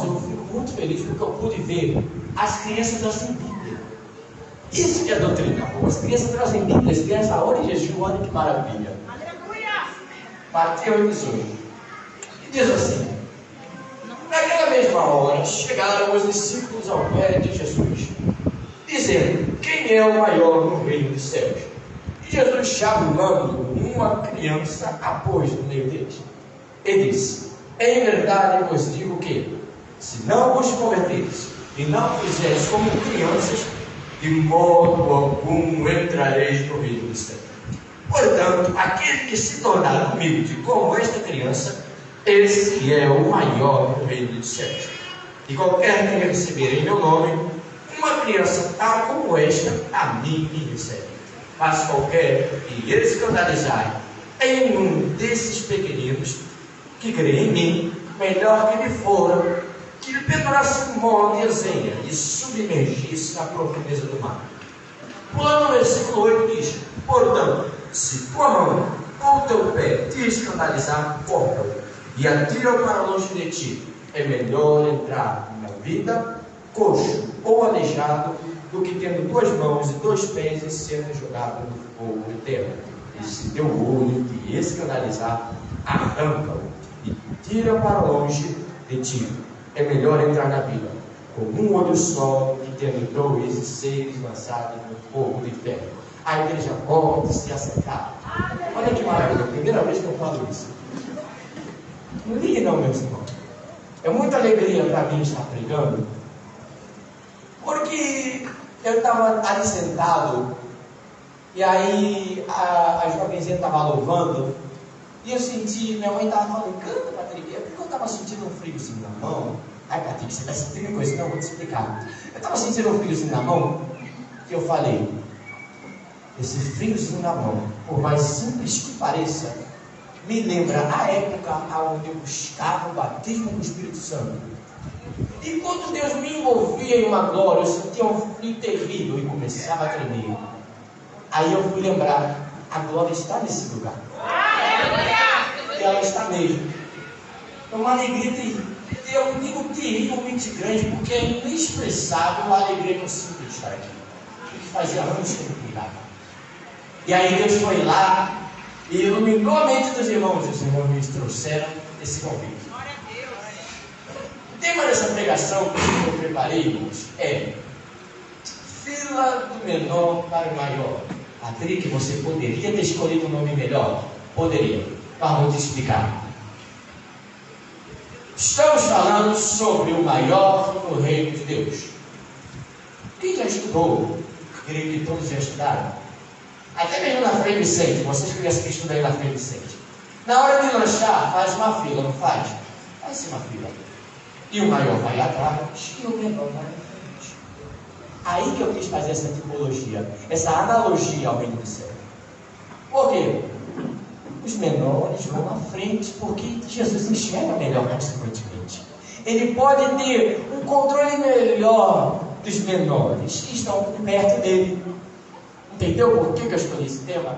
irmãos, eu fico muito feliz porque eu pude ver as crianças trazem Bíblia. Isso que é doutrina boa. As crianças trazem Bíblia, as crianças olham jejum, olha que maravilha. Aleluia! Mateus 18. E diz assim: naquela mesma hora chegaram os discípulos ao pé de Jesus, dizendo: quem é o maior no reino dos céus? E Jesus, chamando uma criança, a pôs no meio deles e disse: em verdade vos digo que, se não vos converteres e não fizeres como crianças, de modo algum entrareis no reino dos céus. Portanto, aquele que se tornar humilde como esta criança, esse é o maior no reino dos céus. E qualquer que receber em meu nome uma criança tal como esta, a mim me recebe. Mas qualquer que escandalizar em um desses pequeninos que crê em mim, melhor que lhe fora que lhe pendurasse um molde de azenha e submergisse na profundeza do mar. Pulando no versículo 8 diz: portanto, se tua mão ou teu pé te escandalizar, corta-o e atira-o para longe de ti. É melhor entrar na vida coxo ou aleijado do que tendo 2 mãos e 2 pés e sendo jogado no fogo eterno. E se teu olho te escandalizar, arranca-o e tira para longe de ti. É melhor entrar na vida com um olho só do que tendo 2 e seres lançados no fogo do inferno. A igreja volta a se acertar. Olha que maravilha, primeira vez que eu falo isso. Não ligue não, meus irmãos. É muita alegria para mim estar pregando, porque eu estava ali sentado e aí a jovenzinha estava louvando e eu senti, minha mãe estava falando: canta, Patrick. É porque eu estava sentindo um friozinho na mão. Ai, Patrick, você vai sentir coisa, não, eu vou te explicar. Eu estava sentindo um friozinho na mão que eu falei: esse friozinho na mão, por mais simples que pareça, me lembra a época onde eu buscava o batismo do Espírito Santo. E quando Deus me envolvia em uma glória, eu sentia um frio terrível e começava a tremer. Aí eu fui lembrar: a glória está nesse lugar. E ela está mesmo. É uma alegria terrível. Eu digo terrivelmente grande, porque é inexpressável a alegria que eu sinto de estar aqui. Que fazia anos que eu não cuidava. E aí Deus foi lá e iluminou a mente dos irmãos. E os irmãos me trouxeram esse convite. O tema dessa pregação que eu preparei, irmãos, é fila do menor para o maior. Patrick, você poderia ter escolhido um nome melhor? Poderia. Mas vou te explicar. Estamos falando sobre o maior no reino de Deus. Quem já estudou? Creio que todos já estudaram. Até mesmo na Frei Vicente, vocês crianças que estudam aí na Frei Vicente. Na hora de lanchar, faz uma fila, não faz? Faz uma fila. E o maior vai atrás e o menor vai à frente. Aí que eu quis fazer essa tipologia, essa analogia ao reino do céu. Por quê? Os menores vão à frente, porque Jesus enxerga melhor, consequentemente. Ele pode ter um controle melhor dos menores que estão perto dele. Entendeu por que eu escolhi esse tema?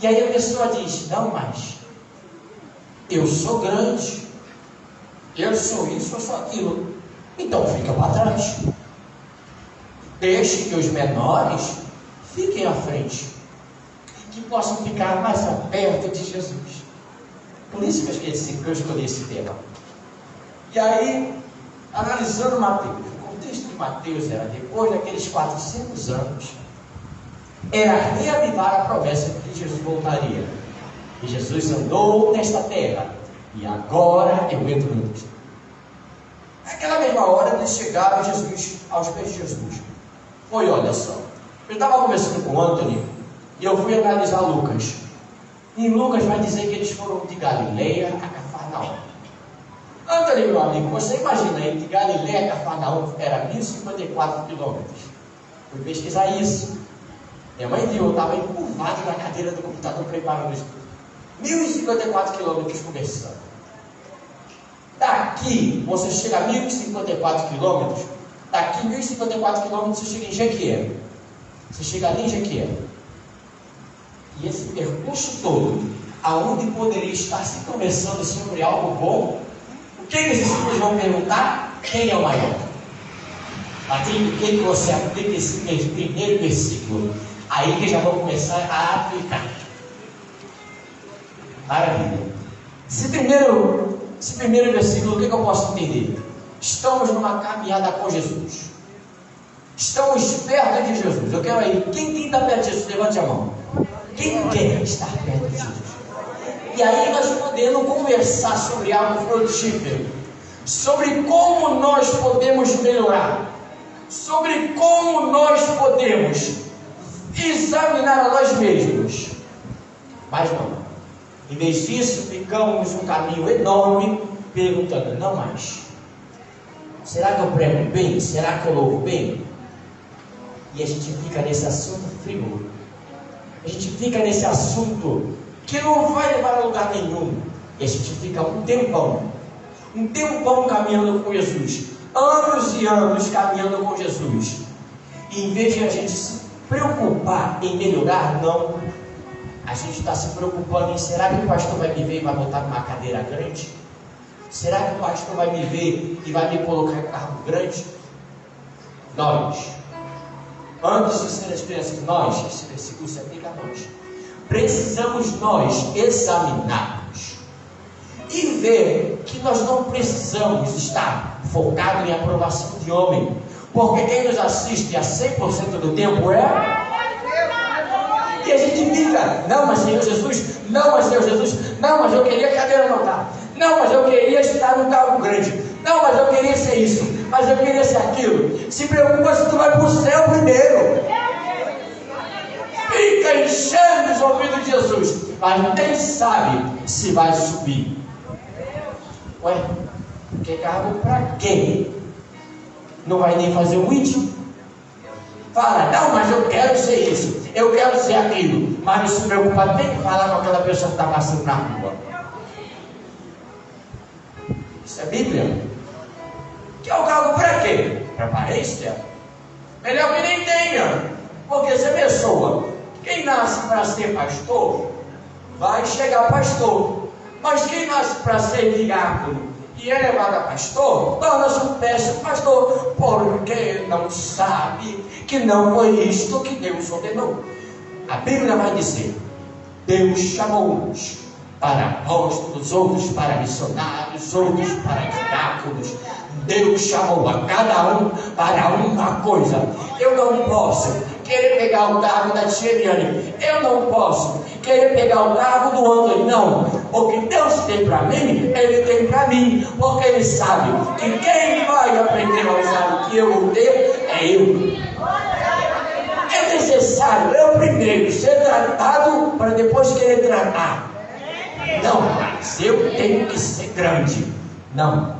E aí a pessoa diz: não, mas eu sou grande, eu sou isso, eu sou aquilo. Então fica para trás. Deixe que os menores fiquem à frente, que possam ficar mais perto de Jesus. Por isso que eu escolhi esse tema. E aí, analisando Mateus, o contexto de Mateus era: depois daqueles 400 anos, era reavivar a promessa de que Jesus voltaria. E Jesus andou nesta terra, e agora eu entro no Cristo. Naquela mesma hora, eles chegaram aos pés de Jesus. Foi, olha só, eu estava conversando com o Anthony, e eu fui analisar Lucas. E Lucas vai dizer que eles foram de Galileia a Cafarnaum. Anthony, meu amigo, você imagina aí, de Galileia a Cafarnaum era 1054 quilômetros. Fui pesquisar isso. Minha mãe viu, eu estava encurvado na cadeira do computador preparando isso. 1054 quilômetros conversando. Daqui, você chega a 1054 quilômetros. Daqui 1054 quilômetros você chega em Jequié. Você chega ali em Jequié. E esse percurso todo, aonde poderia estar se conversando sobre algo bom, O que esses filhos vão perguntar? Quem é o maior? Patrícia, o que você aplica esse primeiro versículo? Aí que já vou começar a aplicar. Maravilha. Esse primeiro versículo, o que eu posso entender? Estamos numa caminhada com Jesus. Estamos perto de Jesus. Eu quero aí. Quem está perto de Jesus? Levante a mão. Quem quer estar perto de Jesus? E aí nós podemos conversar sobre algo frutífero. Sobre como nós podemos melhorar. Sobre como nós podemos examinar a nós mesmos. Mas não. Em vez disso, ficamos um caminho enorme perguntando, não mais. Será que eu prego bem? Será que eu louvo bem? E a gente fica nesse assunto frívolo. A gente fica nesse assunto que não vai levar a lugar nenhum. E a gente fica um tempão caminhando com Jesus. Anos e anos caminhando com Jesus. E em vez de a gente se preocupar em melhorar, não. A gente está se preocupando em, será que o pastor vai me ver e vai botar numa cadeira grande? Será que o pastor vai me ver e vai me colocar em carro grande? Nós, antes de ser as crianças, nós, esse versículo se aplica a nós, precisamos nós examinarmos e ver que nós não precisamos estar focados em aprovação de homem, porque quem nos assiste a 100% do tempo é... E a gente fica, não, mas Senhor Jesus, não, mas Senhor Jesus, não, mas eu queria cadeira não tá. Não, mas eu queria estar num carro grande. Não, mas eu queria ser isso, mas eu queria ser aquilo. Se preocupa se tu vai para o céu primeiro. Fica enchendo os ouvidos de Jesus, mas nem sabe se vai subir. Ué, que carro para quê? Não vai nem fazer um ID? Fala, não, mas eu quero ser isso, eu quero ser aquilo, mas não se preocupa nem em falar com aquela pessoa que está passando na rua. Isso é Bíblia. Que é o cargo para quê? Para aparência? Melhor que nem tenha, porque se a pessoa, quem nasce para ser pastor, vai chegar pastor, mas quem nasce para ser diácono e é levado a pastor, torna-se um péssimo pastor, porque não sabe que não foi isto que Deus ordenou. A Bíblia vai dizer, Deus chamou-nos para apóstolos, outros para missionários, outros para diáconos. Deus chamou a cada um para uma coisa. Eu não posso querer pegar o cargo da tia Eliane, eu não posso querer pegar o cargo do Antônio, não, porque Deus tem para mim, Ele tem para mim, porque Ele sabe que quem vai aprender a usar o que eu vou ter é eu. É necessário eu primeiro ser tratado para depois querer tratar. Não, mas eu tenho que ser grande. Não,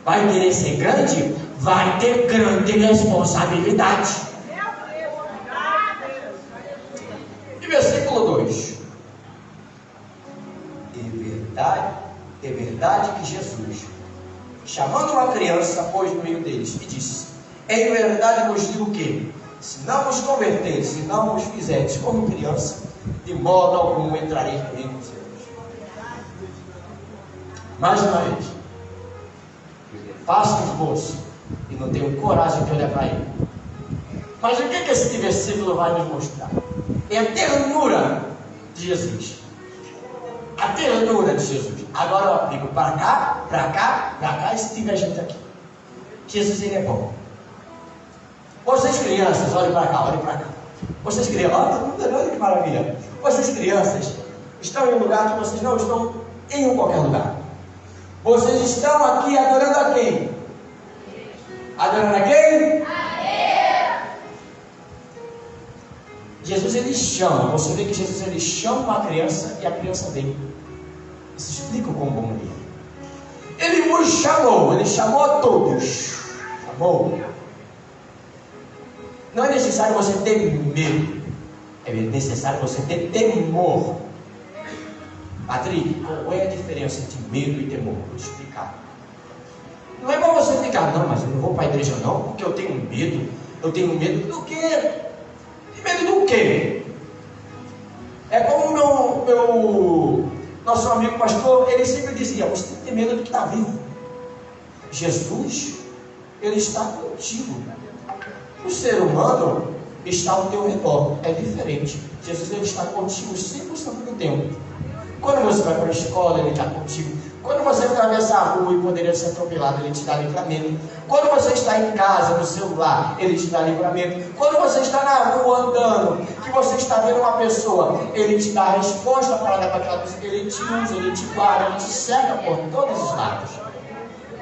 vai querer ser grande, vai ter grande responsabilidade. E versículo 2: é verdade que Jesus, chamando uma criança, pôs no meio deles e disse, em verdade vos digo que, se não vos converteres, se não vos fizerdes como criança, de modo algum entrareis no reino dos céus. Mais uma vez, faço esforço e não tenho coragem de olhar para ele. Mas o que esse versículo vai nos mostrar? É a ternura de Jesus. A ternura de Jesus. Agora eu aplico para cá, para cá, para cá, e se tiver gente aqui. Jesus, ele é bom. Vocês crianças, olhem para cá, olhem para cá. Vocês crianças, olha que maravilha. Vocês crianças estão em um lugar que vocês não estão em qualquer lugar. Vocês estão aqui adorando a quem? Adorando a quem? Jesus, ele chama. Você vê que Jesus, ele chama uma criança e a criança vem. Isso explica o quão bom ele é. Ele nos chamou, ele chamou a todos. Chamou. Não é necessário você ter medo, é necessário você ter temor. Patrick, qual é a diferença entre medo e temor? Vou te explicar. Não é para você ficar, não, mas eu não vou para a igreja não, porque eu tenho medo. Eu tenho medo do quê? Medo do quê? É como nosso amigo pastor, ele sempre dizia, você tem que ter medo do que está vivo. Jesus, Ele está contigo. O ser humano está ao teu redor, é diferente. Jesus, Ele está contigo 100% do tempo. Quando você vai para a escola, Ele está contigo. Quando você atravessa a rua e poderia ser atropelado, Ele te dá livramento. Quando você está em casa, no celular, Ele te dá livramento. Quando você está na rua andando, que você está vendo uma pessoa, Ele te dá a resposta para dar para aquela pessoa. Ele te usa, Ele te guarda, Ele te cerca por todos os lados.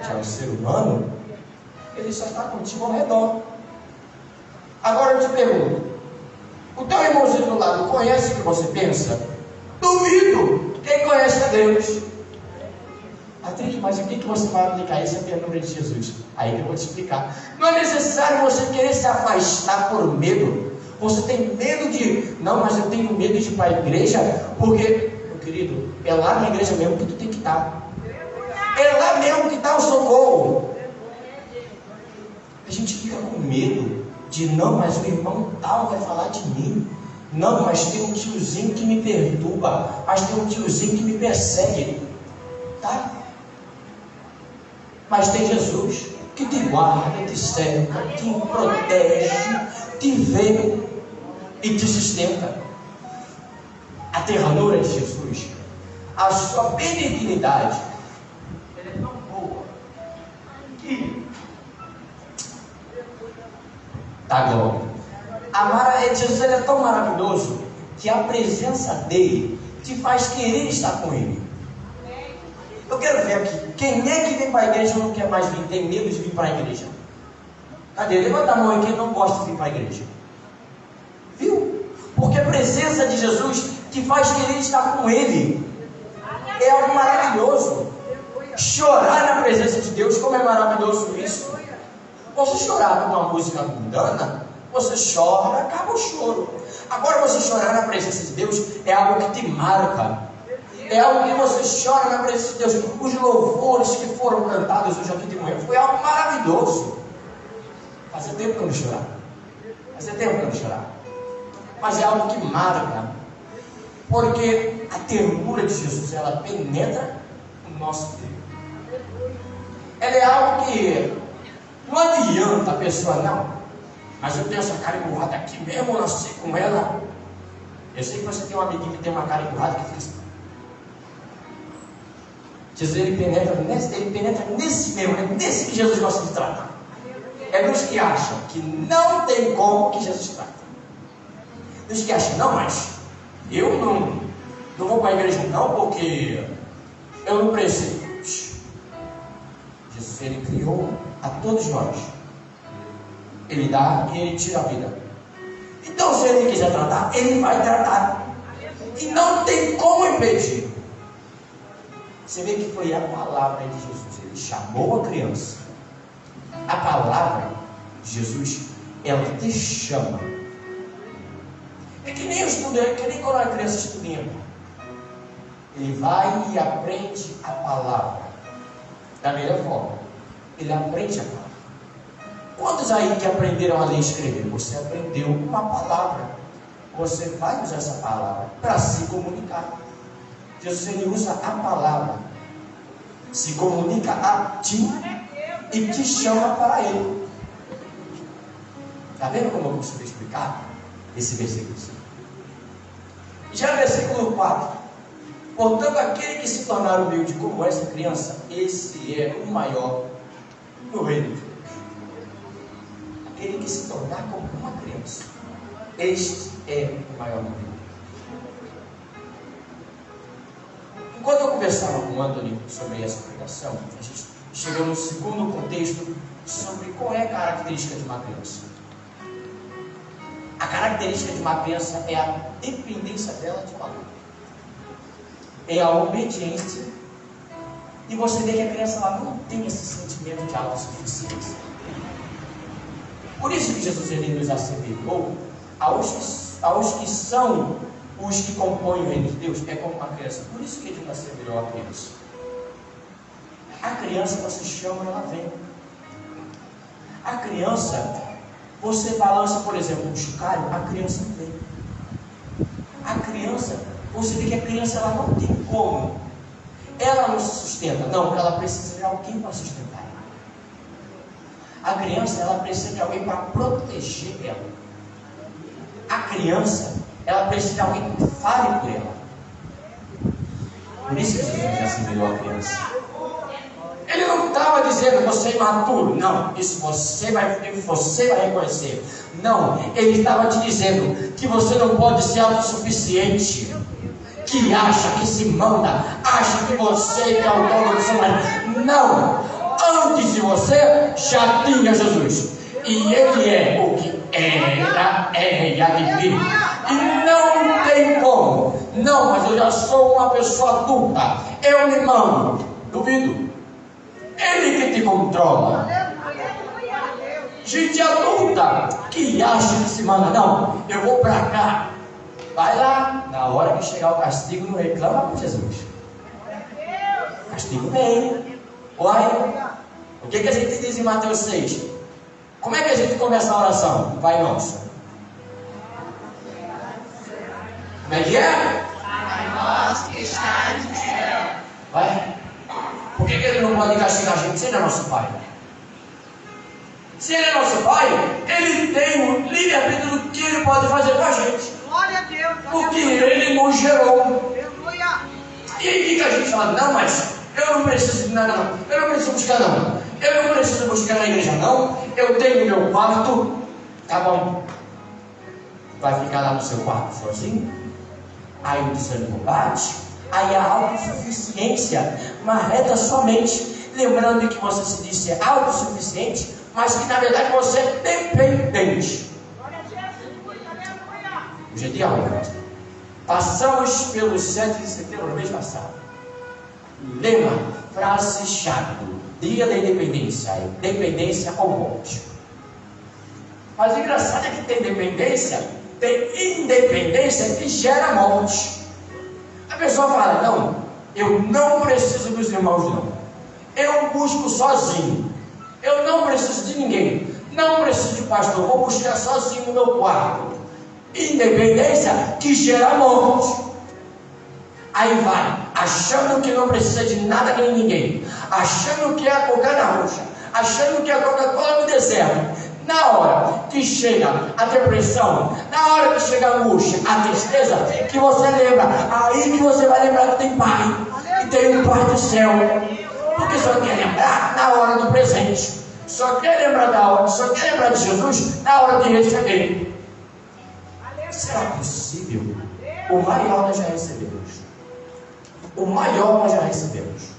Já o ser humano, ele só está contigo ao redor. Agora eu te pergunto, o teu irmãozinho do lado conhece o que você pensa? Duvido! Quem conhece é Deus. Atriz, mas o que você vai aplicar isso aqui no nome de Jesus? Aí que eu vou te explicar. Não é necessário você querer se afastar por medo. Você tem medo de... Não, mas eu tenho medo de ir para a igreja, porque, meu querido, é lá na igreja mesmo que tu tem que estar. É lá mesmo que está o socorro. A gente fica com medo de, não, mas o irmão tal vai falar de mim. Não, mas tem um tiozinho que me perturba. Mas tem um tiozinho que me persegue. Tá? Mas tem Jesus que te guarda, te cerca, te protege, te vê e te sustenta. A ternura de Jesus, a sua benignidade, ela é tão boa que tá glória. Jesus, ele é tão maravilhoso que a presença dele te faz querer estar com ele. Eu quero ver aqui, quem é que vem para a igreja ou não quer mais vir, tem medo de vir para a igreja? Cadê? Levanta a mão aí quem não gosta de vir para a igreja. Viu? Porque a presença de Jesus te faz querer estar com ele. É algo maravilhoso. Chorar na presença de Deus, como é maravilhoso isso. Você chorar com uma música mundana, você chora, acaba o choro. Agora você chorar na presença de Deus é algo que te marca. É algo que você chora na presença de Deus. Os louvores que foram cantados hoje aqui de manhã foi algo maravilhoso. Fazia tempo que eu não chorava. Fazia tempo que eu não chorava. Mas é algo que marca. Porque a ternura de Jesus, ela penetra no nosso Deus. Ela é algo que não adianta a pessoa, não. Mas eu tenho essa cara emburrada aqui mesmo, eu nasci com ela. Eu sei que você tem um amiguinho que tem uma cara emburrada que fica assim. Jesus, ele penetra nesse mesmo, é nesse que Jesus gosta de tratar. É dos que acham que não tem como que Jesus trata. Dos que acham, não, mas eu não vou para a igreja não, porque eu não preciso. Jesus, ele criou a todos nós. Ele dá e ele tira a vida. Então, se ele quiser tratar, ele vai tratar. E não tem como impedir. Você vê que foi a palavra de Jesus. Ele chamou a criança. A palavra de Jesus, ela te chama. É que nem eu estudei, é que nem quando a criança estuda. Ele vai e aprende a palavra. Da melhor forma. Ele aprende a palavra. Quantos aí que aprenderam a ler e escrever? Você aprendeu uma palavra. Você vai usar essa palavra para se comunicar. Jesus, ele usa a palavra, se comunica a ti e te chama para ele. Está vendo como eu consigo explicar esse versículo? Já no versículo 4. Portanto, aquele que se tornar humilde como essa criança, esse é o maior no reino de Deus. Aquele que se tornar como uma criança, este é o maior no reino de Deus. Enquanto eu conversava com o Anthony sobre essa pregação, a gente chegou no segundo contexto sobre qual é a característica de uma criança. A característica de uma criança é a dependência dela de um adulto. É a obediência. E você vê que a criança ela não tem esse sentimento de autossuficiência. Por isso que Jesus ele nos asseverou aos que são os que compõem o reino de Deus, é como uma criança. Por isso que ele nos asseverou a criança. A criança você chama, ela vem. A criança, você balança, por exemplo, um chocalho, a criança vem. A criança, você vê que a criança ela não tem como. Ela não se sustenta, não, porque ela precisa de alguém para sustentar ela. A criança, ela precisa de alguém para proteger ela. A criança, ela precisa de alguém que fale por ela. Por isso que Jesus assimilou a criança. Ele não estava dizendo, você é imaturo. Não, isso você vai reconhecer. Não, ele estava te dizendo que você não pode ser autossuficiente. Que acha que se manda, acha que você é o dono do seu marido. Não, antes de você já tinha Jesus. E ele é o que era, é e há de vir. E não tem como. Não, mas eu já sou uma pessoa adulta. Eu me mando. Duvido. Ele que te controla. Gente adulta que acha que se manda. Não, eu vou para cá. Vai lá. Na hora que chegar o castigo, não reclama com Jesus. O castigo vem. Olha. O que a gente diz em Mateus 6? Como é que a gente começa a oração? Pai Nosso. Como é que é? Pai nosso que estás no céu. Vai. Por que ele não pode castigar a gente se ele é nosso Pai? Se ele é nosso Pai, ele tem o livre-arbítrio do que ele pode fazer com a gente. Glória a Deus. Porque ele nos gerou. Aleluia. E aí que a gente fala, não, mas eu não preciso de nada não. Eu não preciso buscar não. Eu não preciso buscar na igreja não. Eu tenho meu quarto. Tá bom. Vai ficar lá no seu quarto sozinho? Aí o desânimo bate. Aí a autossuficiência marreta sua mente. Lembrando que você se diz ser autossuficiente, mas que na verdade você é dependente. Hoje é dia 8. Passamos pelos 7 de setembro do mês passado. Lema, frase-chave: dia da independência, dependência ou morte. Mas o engraçado é que tem dependência, tem independência que gera morte. A pessoa fala, não, eu não preciso dos irmãos não. Eu busco sozinho. Eu não preciso de ninguém. Não preciso de pastor, vou buscar sozinho no meu quarto. Independência que gera morte. Aí vai, achando que não precisa de nada nem ninguém, achando que é a cocaína roxa, achando que é a Coca-Cola no deserto. Na hora que chega a depressão, na hora que chega a angústia, a tristeza, que você lembra, aí que você vai lembrar que tem Pai, e tem um Pai do céu. Porque só quer lembrar na hora do presente, só quer lembrar da hora, só quer lembrar de Jesus na hora de receber. Será possível? O maior nós já recebemos. O maior nós já recebemos.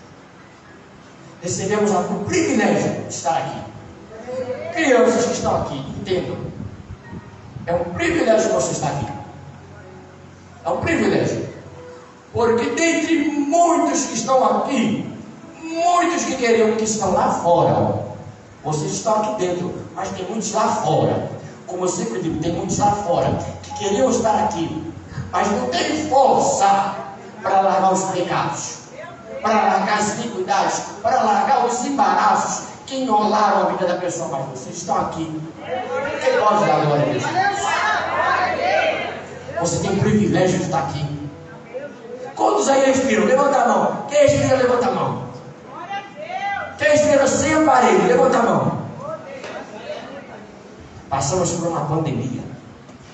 Recebemos o privilégio de estar aqui. Crianças que estão aqui, entendam. É um privilégio você estar aqui. É um privilégio. Porque dentre muitos que estão aqui, muitos que queriam que estão lá fora, vocês estão aqui dentro, mas tem muitos lá fora. Como eu sempre digo, tem muitos lá fora que queriam estar aqui, mas não têm força para largar os pecados, para largar as iniquidades, para largar os embaraços que enrolaram a vida da pessoa. Mas vocês estão aqui. Quem pode dar glória a Deus? Você tem o privilégio de estar aqui. Quantos aí respiram? Levanta a mão. Quem respira, levanta a mão. Quem respira sem aparelho, levanta a mão. Passamos por uma pandemia.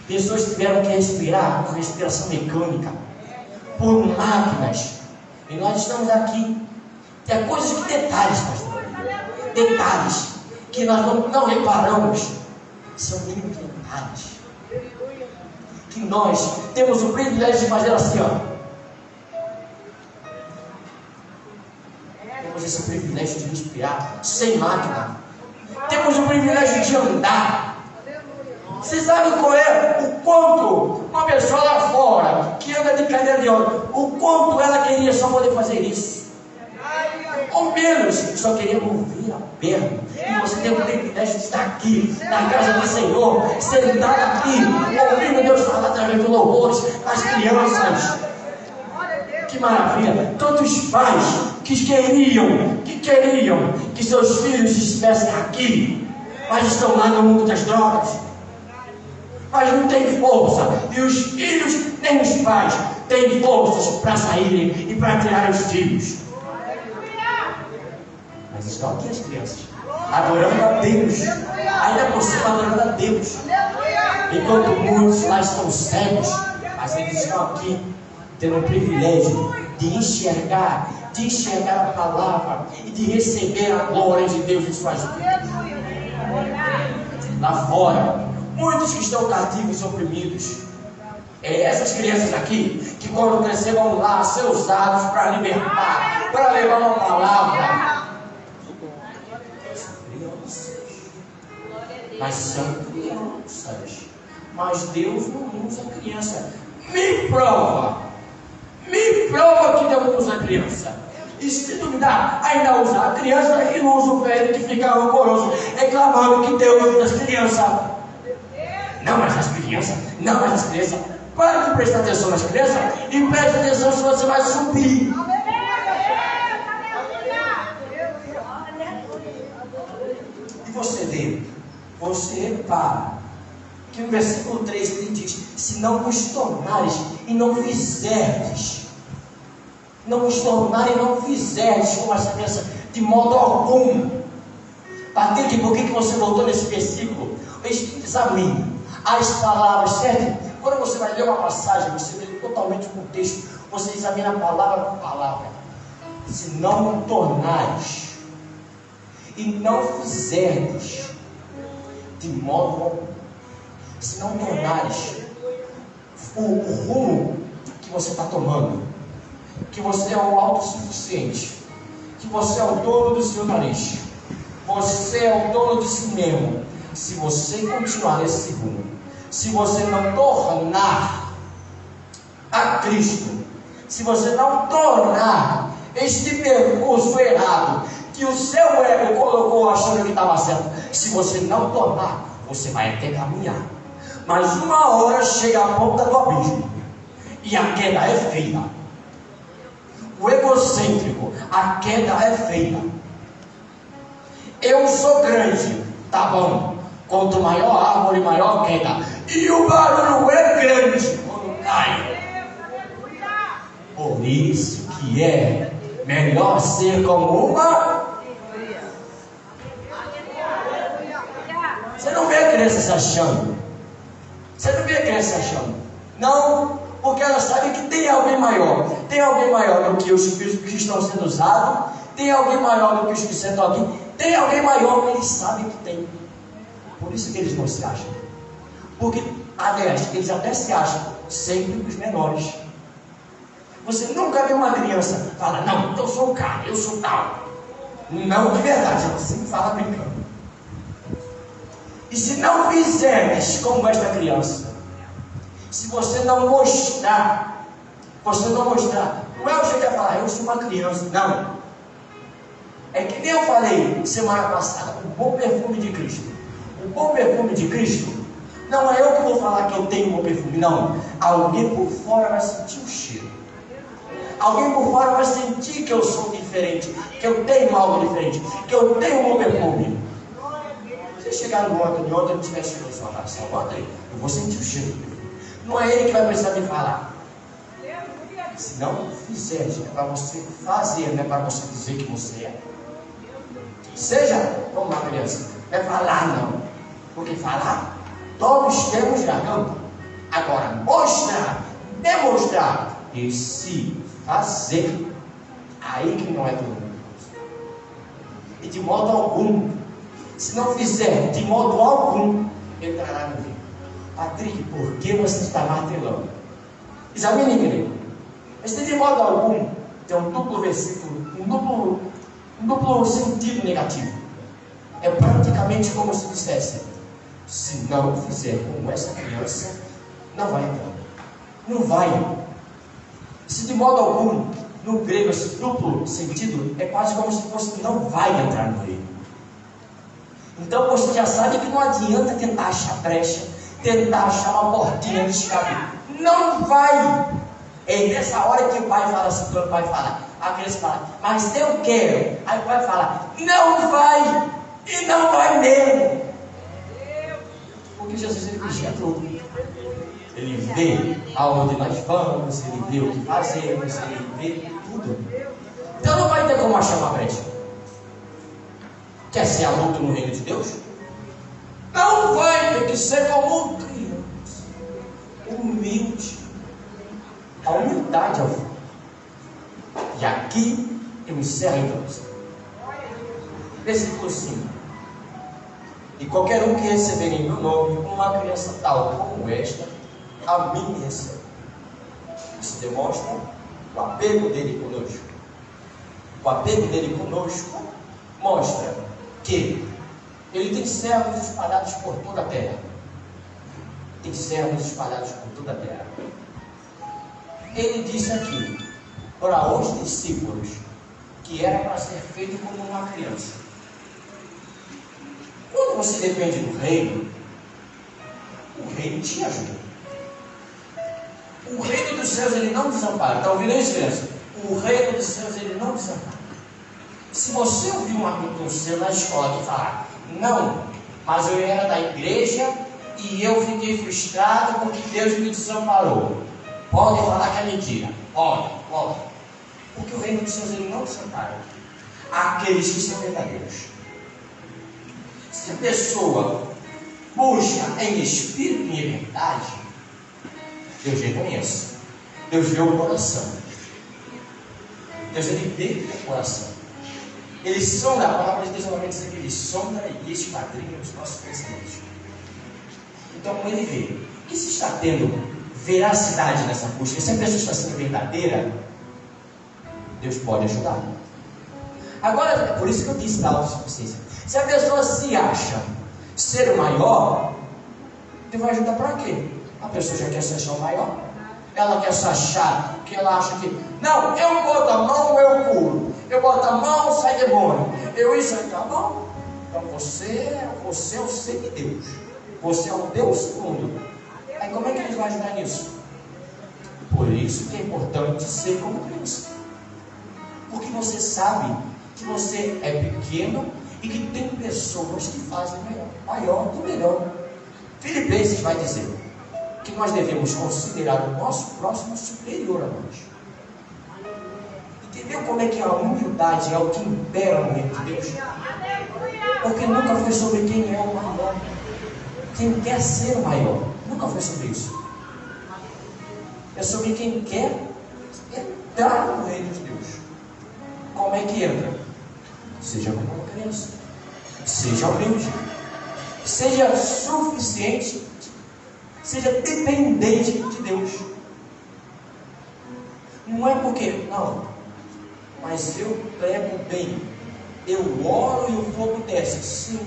Pessoas tiveram que respirar com respiração mecânica, por máquinas. E nós estamos aqui. Tem coisas que detalhes, pastor. Detalhes que nós não reparamos. São mínimos detalhes. Que nós temos o privilégio de fazer assim, ó. Temos esse privilégio de respirar sem máquina. Temos o privilégio de andar. Vocês sabem qual é o quanto uma pessoa lá fora que anda de cadeira de rodas, o quanto ela queria só poder fazer isso? Ou menos, só queria ouvir a perna. E você tem o privilégio de estar aqui, na casa do Senhor, sentado aqui, ouvindo Deus falar através dos louvores, as crianças. Que maravilha! Tantos pais que queriam que seus filhos estivessem aqui, mas estão lá no mundo das drogas. Mas não tem força, e os filhos nem os pais têm forças para saírem e para criar os filhos. Mas estão aqui as crianças. adorando a Deus, ainda por cima adorando a Deus, enquanto muitos lá estão cegos, mas eles estão aqui tendo o privilégio de enxergar a palavra e de receber a glória de Deus em suas vidas. Lá fora, muitos que estão cativos e oprimidos, essas crianças aqui, que quando crescer vão lá ser usados para libertar, para levar uma palavra. Mas são crianças. Mas Deus não usa criança. Me prova que Deus usa criança. E se duvidar, ainda usa a criança e não usa o velho que fica rancoroso, reclamando que Deus usa as crianças. Não, mas as crianças. Para de prestar atenção nas crianças e preste atenção se você vai subir. E você repara que no versículo 3 ele diz: se não vos tornares e não fizerdes, como essa criança, de modo algum. Patrícia, por que você voltou nesse versículo? Examine as palavras, certo? Quando você vai ler uma passagem, você vê totalmente o contexto, você examina palavra por palavra. Se não tornares e não fizerdes de modo algum, se não tornares o rumo que você está tomando, que você é o autossuficiente, que você é o dono do seu nariz, você é o dono de si mesmo. Se você continuar nesse rumo, se você não tornar a Cristo, se você não tornar este percurso errado que o seu ego colocou achando que estava certo, se você não tornar, você vai até caminhar, mas uma hora chega a ponta do abismo e a queda é feia. O egocêntrico, a queda é feia. Eu sou grande, tá bom. Quanto maior a árvore, maior a queda. E o barulho é grande quando cai. Por isso que é melhor ser como uma. Você não vê a criança se achando. Não, porque ela sabe que tem alguém maior. Tem alguém maior do que os que estão sendo usados. Tem alguém maior do que os que sentam aqui. Tem alguém maior que eles sabem que tem. Por isso que eles não se acham. Porque, aliás, eles até se acham sempre os menores. Você nunca viu uma criança falar: não, eu sou o cara, eu sou tal. Não, de verdade, ela sempre fala brincando. E se não fizeres como esta criança, se você não mostrar, não é o jeito de falar: eu sou uma criança. Não. É que nem eu falei semana passada, o bom perfume de Cristo. O bom perfume de Cristo, não é eu que vou falar que eu tenho um bom perfume, não. Alguém por fora vai sentir o cheiro. Alguém por fora vai sentir que eu sou diferente, que eu tenho algo diferente, que eu tenho um bom perfume. Se chegar no outro, de ontem não tiver cheiro, só abraçar o outro, eu vou sentir o cheiro. Não é ele que vai precisar me falar. Se não fizer, é para você fazer, não é para você dizer que você é. Seja como uma criança, não é falar não, porque falar, todos temos garganta. Agora, mostrar, demonstrar e se fazer, aí que não é todo mundo. E de modo algum, se não fizer de modo algum, entrará no rio. Patrick, por que você está martelando? Examine, igreja. Esse de modo algum tem um duplo versículo, um duplo sentido negativo. É praticamente como se dissesse: se não fizer como essa criança, não vai entrar. Não vai. Se de modo algum, no grego, esse duplo sentido é quase como se fosse: não vai entrar no reino. Então você já sabe que não adianta tentar achar brecha, tentar achar uma portinha de escape. Não vai. É nessa hora que o pai fala assim, quando o pai fala, a criança fala: mas eu quero. Aí o pai fala: não vai. E não vai mesmo. Porque Jesus, ele vigia tudo. Ele vê aonde nós vamos, ele vê o que fazemos, ele vê tudo. Então não vai ter como achar uma brecha. Quer ser adulto no reino de Deus? Não vai ter que ser como criança. Humilde. A humildade é o fim. E aqui eu encerro então. Versículo 5. E qualquer um que receber em meu nome uma criança tal como esta, a mim recebe. Isso demonstra o apego dele conosco. O apego dele conosco mostra que ele tem servos espalhados por toda a terra. Tem servos espalhados por toda a terra. Ele disse aqui para os discípulos que era para ser feito como uma criança. Quando você depende do reino, o reino te ajuda. O reino dos céus ele não desampara. Está ouvindo isso, criança? O reino dos céus ele não desampara. Se você ouvir um amigo seu na escola que falar, não, mas eu era da igreja e eu fiquei frustrado porque Deus me desamparou, pode falar que é mentira. Pode. Porque o reino dos céus ele não desampara aqueles que são verdadeiros. Se a pessoa busca em espírito e em verdade, Deus reconhece. Deus vê o coração. Deus ele vê o coração. Eles são da palavra de Deus, normalmente diz que eles sondam e esquadrinham os nossos pensamentos. Então ele vê que se está tendo veracidade nessa busca, se a pessoa está sendo verdadeira, Deus pode ajudar. Agora, é por isso que eu disse da autossuficiência. Se a pessoa se acha ser o maior, Deus vai ajudar para quê? A pessoa já quer se achar o maior. Ela quer se achar, que ela acha que, não, eu boto a mão, eu curo. Eu boto a mão, sai demônio. Eu isso aqui, tá bom? Então você é o semideus. Você é o Deus segundo. Aí como é que ele vai ajudar nisso? Por isso que é importante ser como criança. Porque você sabe que você é pequeno e que tem pessoas que fazem maior e melhor. Filipenses vai dizer que nós devemos considerar o nosso próximo superior a nós. Entendeu como é que a humildade é o que impera no reino de Deus? Porque nunca foi sobre quem é o maior, quem quer ser o maior. Nunca foi sobre isso. É sobre quem quer entrar no reino de Deus. Como é que entra? Seja como uma criança, seja humilde, seja suficiente, seja dependente de Deus. Não é porque, não, mas eu prego bem, eu oro e o fogo desce, sim,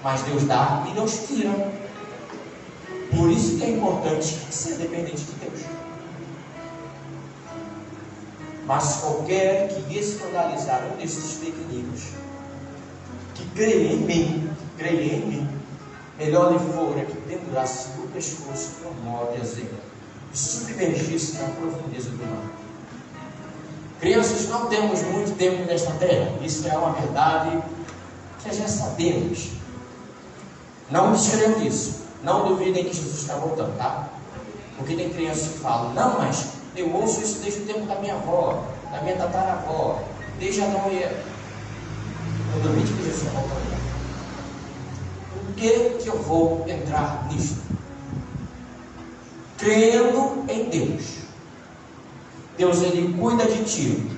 mas Deus dá e Deus tira. Por isso que é importante ser dependente de Deus. Mas qualquer que escandalizar um desses pequeninos, que creia em mim, melhor lhe fora que pendurasse no pescoço com nó de azeite e submergisse na profundeza do mar. Crianças, não temos muito tempo nesta terra. Isso é uma verdade que já sabemos. Não descreiam disso. Não duvidem que Jesus está voltando, tá? Porque tem crianças que falam, não, mas eu ouço isso desde o tempo da minha avó, da minha tataravó, desde Adão e Eva. Não duvide que Jesus está voltando. Por que eu vou entrar nisto? Crendo em Deus. Deus, ele cuida de ti.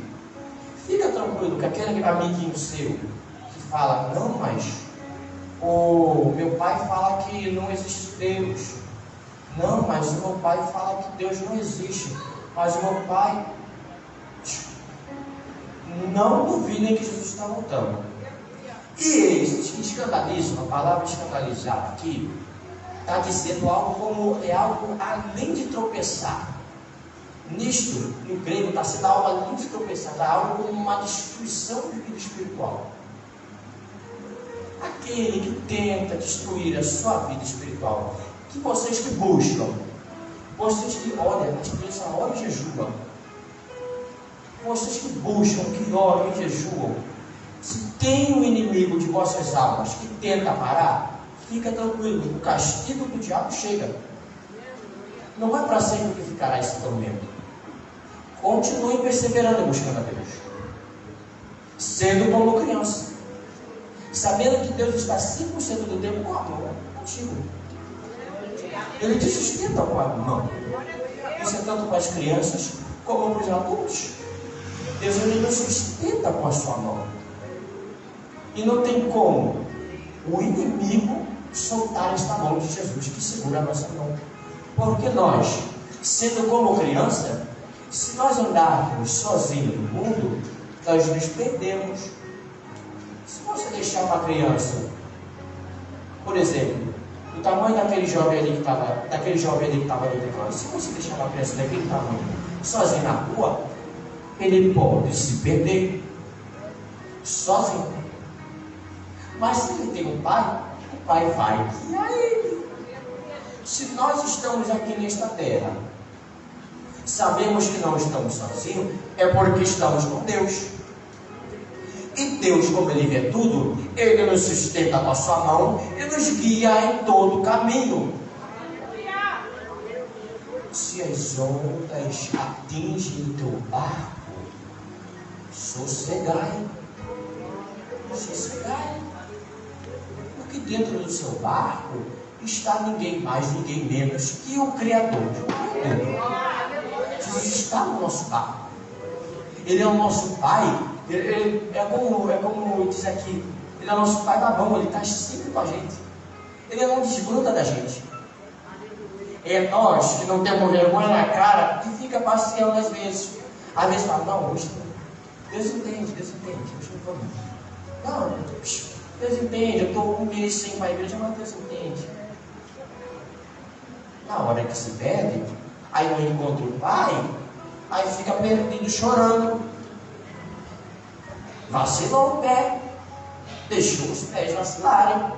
Fica tranquilo que aquele amiguinho seu que fala, não, mas o meu pai fala que não existe Deus. Não, mas o meu pai fala que Deus não existe. Mas o meu pai... Não duvidem que Jesus está voltando. E eles escandalizam, a palavra escandalizar aqui está dizendo algo como é algo além de tropeçar. Nisto, no grego, está sendo algo além de tropeçar, está algo como uma destruição de vida espiritual. Aquele que tenta destruir a sua vida espiritual, que vocês que buscam, vocês que olham, a expressão ora e jejuam, vocês que buscam, que oram e jejuam, se tem um inimigo de vossas almas que tenta parar, fica tranquilo, o castigo do diabo chega. Não é para sempre que ficará esse tormento. Continue perseverando e buscando a Deus, sendo como criança. sabendo que Deus está 5% do tempo com amor contigo. Ele te sustenta com amor. Isso é tanto para as crianças como para os adultos. Deus, ele nos sustenta com a sua mão. E não tem como o inimigo soltar esta mão de Jesus que segura a nossa mão. Porque nós, sendo como criança, se nós andarmos sozinhos no mundo, nós nos perdemos. Se você deixar uma criança, por exemplo, o tamanho daquele jovem ali que estava no decoro, se você deixar uma criança daquele tamanho sozinho na rua, ele pode se perder sozinho. Mas se ele tem um pai, o pai vai guiar ele. Se nós estamos aqui nesta terra, sabemos que não estamos sozinhos, é porque estamos com Deus. E Deus, como Ele vê tudo, Ele nos sustenta com a sua mão e nos guia em todo o caminho. Se as ondas atingem o teu barco, sossegai. Sossegai. Porque dentro do seu barco está ninguém mais, ninguém menos que o Criador de mundo. Jesus está no nosso barco. Ele é o nosso Pai. Ele é como diz aqui, Ele é o nosso Pai babão, Ele está sempre com a gente. Ele não desgruda da gente. É nós que não temos vergonha na cara que fica passeando às vezes. Às vezes fala, não, hoje Deus entende, hoje não vou não. Não, Deus entende, eu estou um mês sem ir para a igreja, mas Deus entende. Na hora que se perde, aí não encontra o Pai, aí fica perdido, chorando. Vacilou o pé, deixou os pés vacilarem,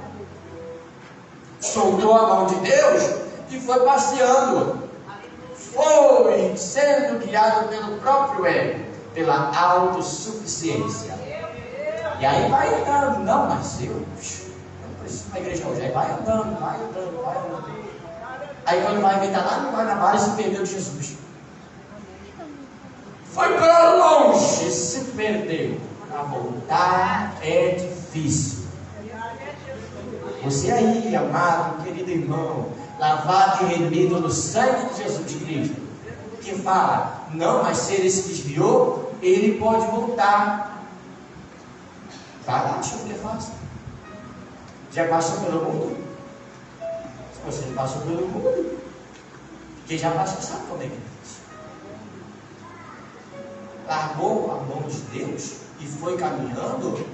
soltou a mão de Deus e foi passeando. Foi sendo guiado pelo próprio ego, pela autossuficiência. E aí vai andando, não, mas eu não preciso ir para a igreja hoje. Aí vai andando. Aí quando vai ver, está lá no Guanabara e se perdeu de Jesus. Foi para longe, se perdeu. Para voltar é difícil. Você aí, amado, querido irmão, lavado e remido no sangue de Jesus Cristo, que fala, não, mas se ele se desviou, ele pode voltar. Vai lá, achando que é fácil. Já passou pelo mundo? Se você não passou pelo mundo, quem já passou sabe como é que é isso. Largou a mão de Deus e foi caminhando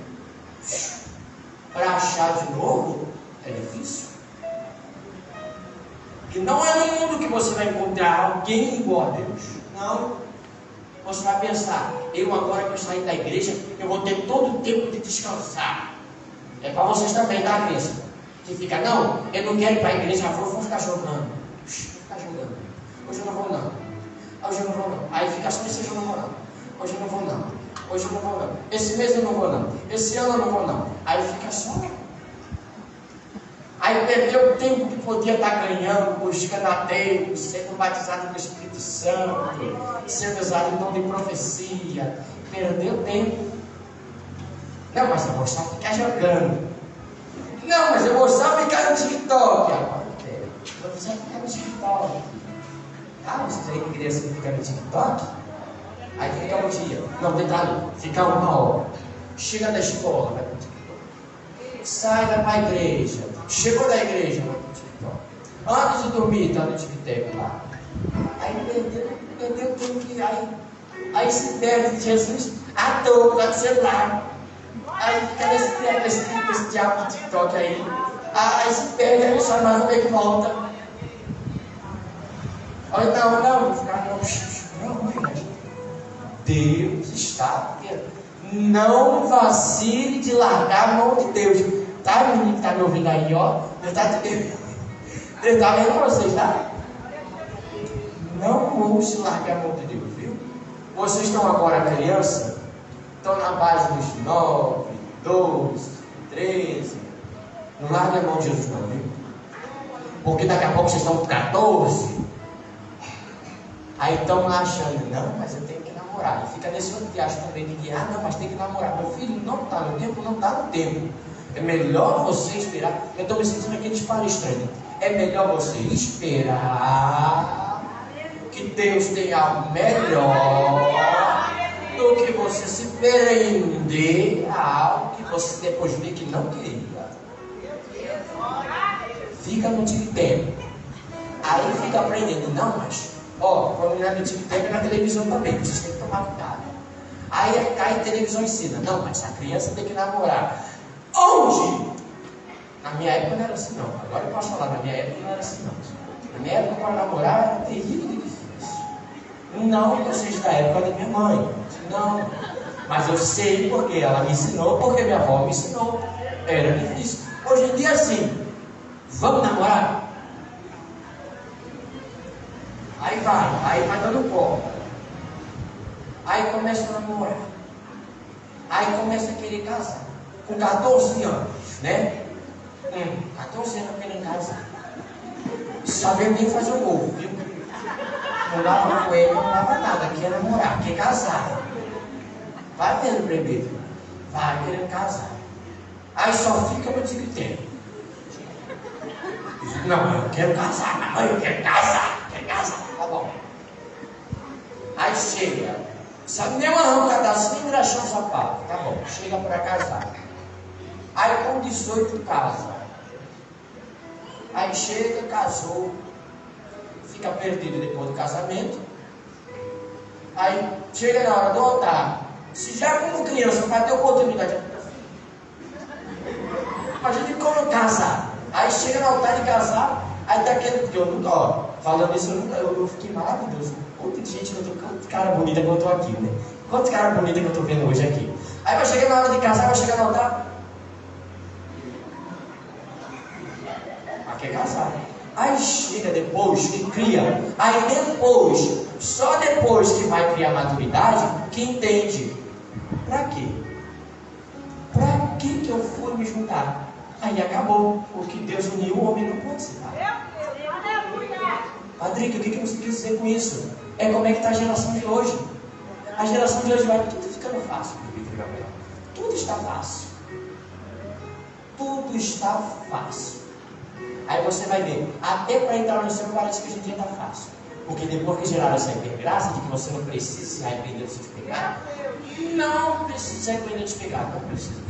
para achar de novo, é difícil. E não é no mundo que você vai encontrar alguém igual a Deus. Não. Você vai pensar, eu agora que eu sair da igreja, eu vou ter todo o tempo de descansar. É para vocês também, tá, criança? Que fica, não, eu não quero ir para a igreja, vou ficar jogando. Vou ficar jogando. Hoje eu não vou não. Hoje eu não vou não. Aí fica só esse, hoje eu não vou não. Hoje eu não vou não. Hoje eu não vou não. Esse mês eu não vou não. Esse ano eu não vou não. Aí fica só. Aí perdeu o tempo que podia estar ganhando, buscando a Deus, sendo batizado no Espírito Santo, sendo usado em dom de profecia. Perdeu tempo. Não, mas eu vou só ficar jogando. Não, mas eu vou só ficar no TikTok. Agora eu vou só ficar no TikTok. Ah, você aí que queria ficar no TikTok? Aí fica um dia. Não, detalhe, ficar 1 hora. Chega da escola, vai pro TikTok. Sai, vai para a igreja. Chegou da igreja, vai pro TikTok. Antes de dormir, está no TikTok lá. Aí perdeu tudo que aí se perde de Jesus à toa, lá no celular. Aí fica nesse diabo de TikTok aí. Aí se perde, aí só mais uma vez que volta. Olha, não, não. Deus está aqui. Não vacile de largar a mão de Deus. Tá, menino que está me ouvindo aí, ó. Deus está vendo vocês, tá? Não vamos largar a mão de Deus, viu? Vocês estão agora criança, estão na base dos 9, 12, 13. Não largue a mão de Jesus não, viu? Porque daqui a pouco vocês estão com 14. Aí estão lá achando, não, mas eu tenho que namorar. E fica nesse outro que acha também de que, não, mas tem que namorar. Meu filho não está no tempo, não está no tempo. É melhor você esperar. Eu estou me sentindo aqueles palestrantes. É melhor você esperar que Deus tenha algo melhor do que você se prender a algo que você depois vê que não queria. Fica no tic-tac. Aí fica aprendendo. Não, mas, quando não é no tic-tac, é na televisão também. Vocês têm que tomar cuidado. Aí a televisão ensina. Não, mas a criança tem que namorar. Onde? Na minha época não era assim, não. Agora eu posso falar, na minha época não era assim, não. Na minha época, para namorar, era terrível e difícil. Não que eu seja da época da minha mãe. Não. Mas eu sei porque ela me ensinou, porque minha avó me ensinou. Era difícil. Hoje em dia, assim, vamos namorar? Aí vai dando corda. Aí começa a namorar. Aí começa a querer casar. Com 14 anos, né? 14 anos querendo casar. Sabendo nem fazer o ovo, viu? Não dava coelho, não dava nada. Quer namorar, quer casar. Vai vendo primeiro. Vai querendo casar. Aí só fica no tic-tac. Não, eu quero casar, não, eu quero casar. Tá bom. Aí chega. Sabe nem uma arrancada, nem engraxar o sapato. Tá bom, chega para casar. Aí com 18 casa. Aí chega, casou. Fica perdido depois do casamento. Aí chega na hora do altar. Se já como criança vai ter oportunidade. Imagina como casar. Aí chega no altar de casar. Aí tá aquele. Eu nunca, falando isso, eu fiquei maravilhoso. Quanta gente que eu tô. Quantos caras bonitos que eu tô aqui, né? Quantos caras bonitos que eu tô vendo hoje aqui. Aí vai chegar na hora de casar, vai chegar no altar. Quer casar. Aí chega depois que cria. Aí depois, só depois que vai criar maturidade, que entende. Pra quê? Pra que eu fui me juntar? Aí acabou. O que Deus uniu, o homem não pode separar. Padrinho, o que você quis dizer com isso? É como é que está a geração de hoje. A geração de hoje vai tudo ficando fácil. Tudo está fácil. Tudo está fácil. Aí você vai ver, até para entrar no céu parece que hoje em dia está fácil. Porque depois que geraram essa hipergraça de que você não precisa se arrepender dos seus pecados, não precisa se arrepender dos pecados, não precisa.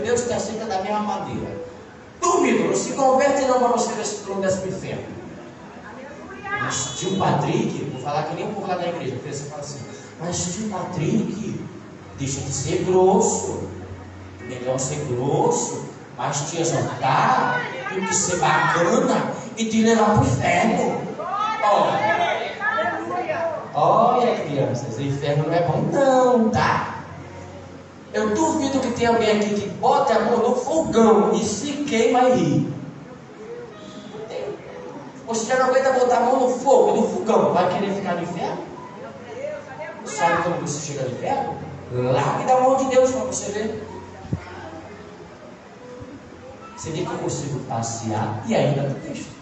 Deus te aceita da mesma maneira. Duvido, não se converte não para você ver se tu não desce para o inferno. Mas tio Patrick, vou falar que nem um pouco lá da igreja, porque você fala assim, mas tio Patrick, deixa de ser grosso. Melhor ser grosso, mas te exaltar, do que ser bacana e te levar para o inferno. Olha, crianças, o inferno não é bom não, tá? Eu duvido que tenha alguém aqui que bote a mão no fogão e se queima e ri. Você já não aguenta botar a mão no fogo, no fogão, vai querer ficar no inferno? Sabe como você chega no inferno? Largue da mão de Deus para você ver. Você vê que eu consigo passear e ainda no texto.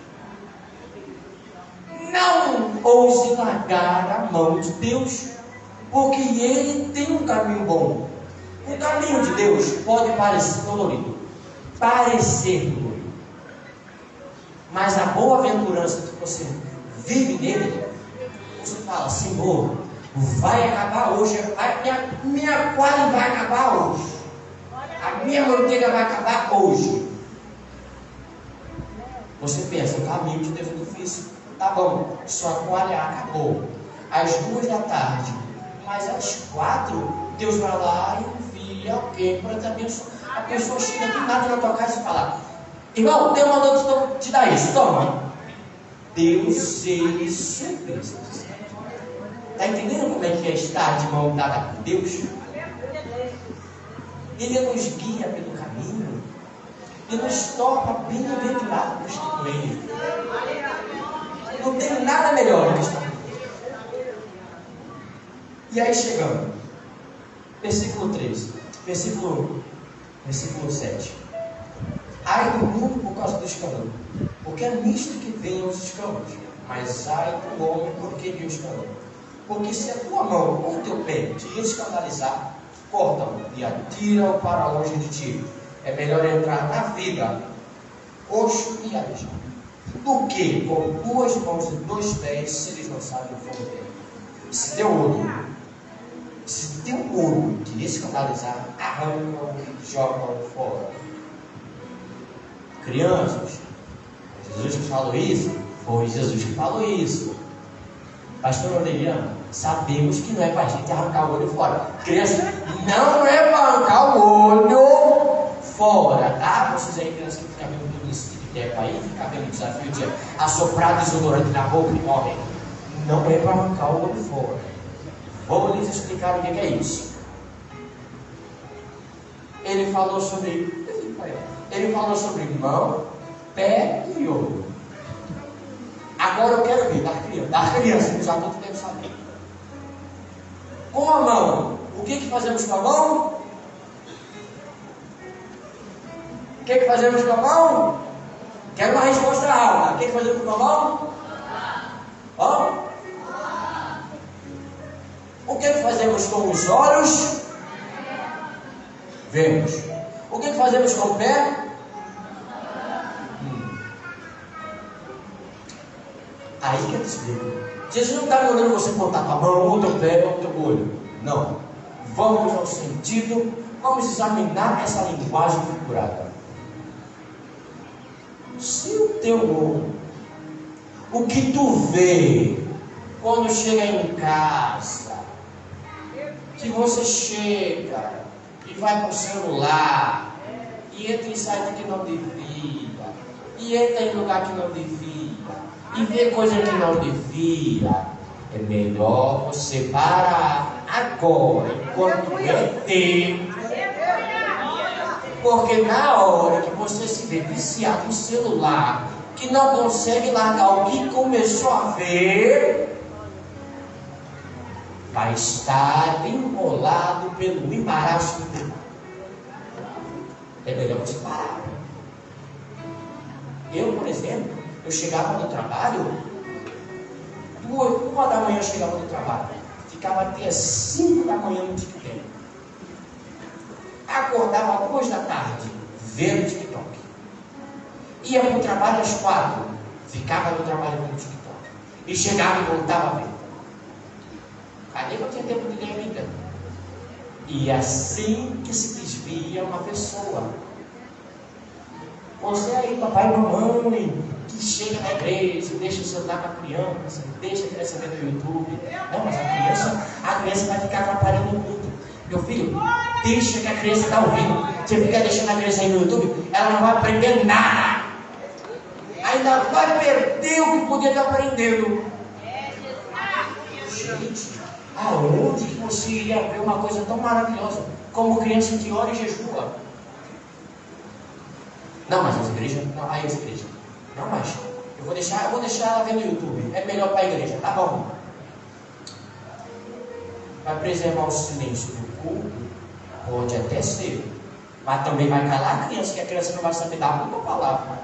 Não ouse largar a mão de Deus, porque Ele tem um caminho bom. O caminho de Deus pode parecer dolorido, mas a boa-aventurança que você vive nele, você fala, Senhor, vai acabar hoje, minha quadra vai acabar hoje, a minha manteiga vai acabar hoje. Você pensa, o caminho de Deus é difícil. Tá bom, sua coalha acabou às 2 da tarde, mas às 4 Deus vai lá e envia alguém para te abençoar. A pessoa chega do nada na tua casa e fala, irmão, Deus mandou te dar isso, toma. Deus, Ele sempre. Está entendendo como é que é estar de mão dada com Deus? Ele nos guia pelo caminho e nos torna bem-aventurados com Ele. Não tem nada melhor do que estar com Deus. E aí chegamos, versículo 13, versículo 7. Ai do mundo por causa do escândalo, porque é nisto que vêm os escândalos. Mas ai do homem porque viu o escândalo. Porque se a tua mão ou o teu pé te escandalizar, corta-o e atira-o para longe de ti. É melhor entrar na vida coxo e aleijado do que com 2 mãos e 2 pés, se eles não sabem o fogo dele. Se teu olho te escandalizar, arranca-o e joga-o fora. Crianças, Jesus que falou isso? Foi Jesus que falou isso. Pastor Aureliano, sabemos que não é para a gente arrancar o olho fora. Crianças, não é para arrancar o olho fora, tá? Vocês aí, crianças que ficam vendo tudo isso de tempo aí, ficam vendo o desafio de assoprar desodorante na boca e morrem. Não é para arrancar o olho fora. Vou lhes explicar o que é isso. Ele falou sobre mão, pé e olho. Agora eu quero ver da criança, os adultos devem saber. Com a mão, o que fazemos com a mão? O que fazemos com a mão? Quero uma resposta alta. O que fazemos com a mão? Ó. O que fazemos com os olhos? Vemos. O que fazemos com o pé? Aí que eu te explico. Jesus não está mandando você botar tua mão, ou teu pé, ou teu olho. Não. Vamos ao sentido, vamos examinar essa linguagem figurada. Se o teu olho, o que tu vê quando chega em casa, que você chega e vai para o celular, e entra em site que não devia, e entra em lugar que não devia, e vê coisa que não devia, é melhor você parar agora, enquanto é tempo. Porque na hora que você se vê viciado no celular, que não consegue largar o que começou a ver, vai estar enrolado pelo embaraço do tempo. É melhor você parar. Eu, por exemplo, eu chegava no trabalho, 1 da manhã eu chegava no trabalho, ficava até 5 da manhã no TikTok. Acordava 2 da tarde, vendo TikTok. Ia para o trabalho às 4, ficava no trabalho vendo TikTok. E chegava e voltava a ver. Cadê que eu tinha tempo de ler a Bíblia? E assim que se desvia uma pessoa. Você aí, papai e mamãe, que chega na igreja, deixa o celular com a criança, deixa a criança ver no YouTube. Não, mas a criança vai ficar atrapalhando o culto. Meu filho, deixa que a criança está ouvindo. Você fica deixando a criança aí no YouTube, ela não vai aprender nada. Ainda vai perder o que podia estar aprendendo. Gente, aonde que você iria ver uma coisa tão maravilhosa como criança que ora e jejua? Não, mas as igrejas, não, aí as igrejas. Não, mas eu vou deixar ela ver no YouTube. É melhor para a igreja, tá bom? Vai preservar o silêncio do culto? Pode até ser. Mas também vai calar a criança, que a criança não vai saber dar uma palavra.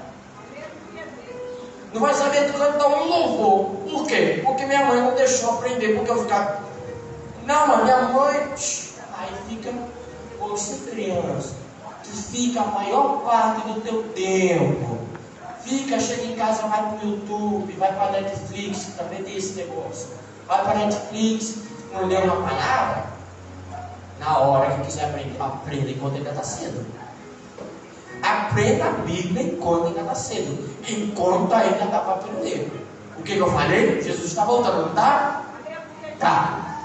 Não vai saber cantar um louvor. Por quê? Porque minha mãe não deixou aprender, porque eu ficava. Não, mas minha mãe. Aí fica você, criança, que fica a maior parte do teu tempo. Chega em casa, vai para o YouTube, vai para a Netflix, também tem esse negócio. Vai para a Netflix, não leu uma palavra. Na hora que quiser aprender, aprenda enquanto ainda está cedo. Aprenda a Bíblia enquanto ainda está cedo. Enquanto ainda dá para aprender. O que eu falei? Jesus está voltando, não está? Tá.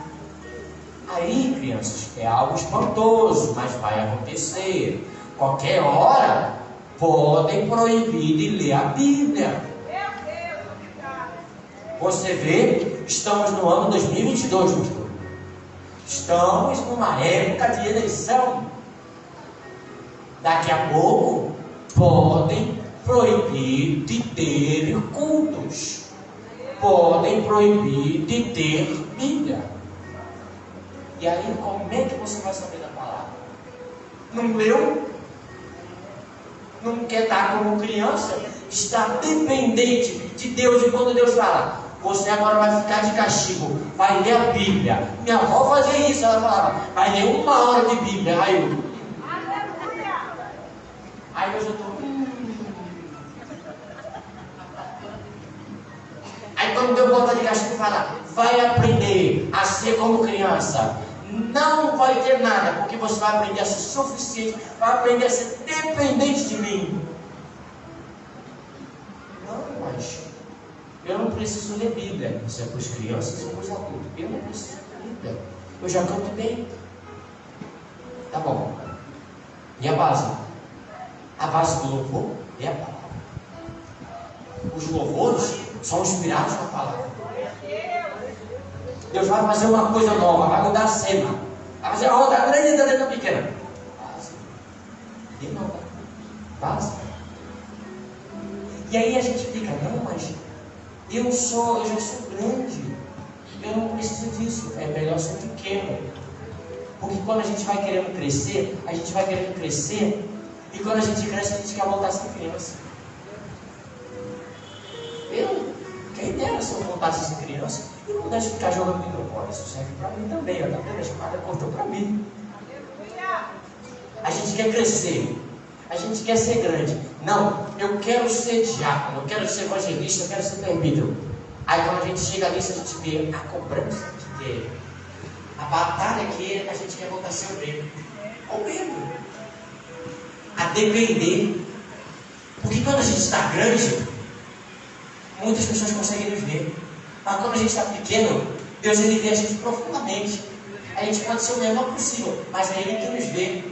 Aí, crianças, é algo espantoso, mas vai acontecer. Qualquer hora, podem proibir de ler a Bíblia. Você vê, estamos no ano 2022, pastor. Estamos numa época de eleição. Daqui a pouco, podem proibir de ter cultos. Podem proibir de ter Bíblia. E aí, como é que você vai saber da palavra? Não leu? Não quer estar como criança? Está dependente de Deus. E quando Deus fala, você agora vai ficar de castigo, vai ler a Bíblia. Minha avó fazia isso, ela falava, vai ler 1 hora de Bíblia. Aí eu, Aí hoje eu estou... Aí quando deu vontade de castigo, fala, vai aprender a ser como criança. Não vai ter nada, porque você vai aprender a ser suficiente, vai aprender a ser dependente de mim. Não, mas eu não preciso ler Bíblia. Isso é para as crianças e para os adultos. Eu não preciso ler Bíblia. Eu já canto bem. Tá bom. E a base? A base do louvor é a palavra. Os louvores são inspirados na palavra. Deus vai fazer uma coisa nova, vai mudar a cena. Vai fazer uma outra grande e outra pequena. Base. De novo. Base. E aí a gente fica, não, mas eu já sou grande. Eu não preciso disso. É melhor ser pequeno. Porque quando a gente vai querendo crescer, a gente vai querendo crescer. E quando a gente cresce, a gente quer voltar a ser criança. Quem dera se eu voltasse a ser criança e não pudesse ficar jogando microfone. Isso serve para mim também. A primeira chamada cortou para mim. A gente quer crescer. A gente quer ser grande. Não, eu quero ser diácono, eu quero ser evangelista, eu quero ser presbítero. Aí quando a gente chega nisso, a gente vê a cobrança de ter. A batalha que a gente quer voltar a ser obreiro. Obreiro. A depender. Porque quando a gente está grande, muitas pessoas conseguem nos ver. Mas quando a gente está pequeno, Deus ele vê a gente profundamente. A gente pode ser o menor possível, mas é Ele que nos vê.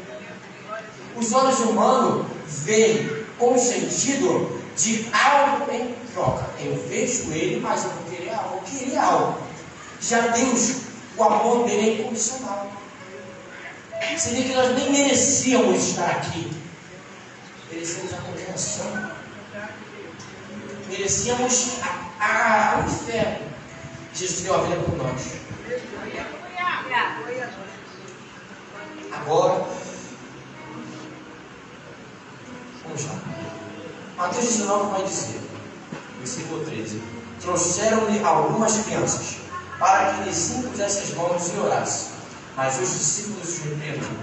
Os olhos humanos veem com o sentido de algo em troca. Eu vejo Ele, mas eu vou querer algo. Eu queria algo. Já Deus, o amor dele é incondicional. Você vê que nós nem merecíamos estar aqui. Merecíamos a condenação. Merecíamos o inferno. Jesus deu a vida por nós. Agora, vamos lá. Mateus 19 vai dizer, versículo 13: trouxeram-lhe algumas crianças, para que lhes impusesse as mãos e orasse. Mas os discípulos os repreenderam.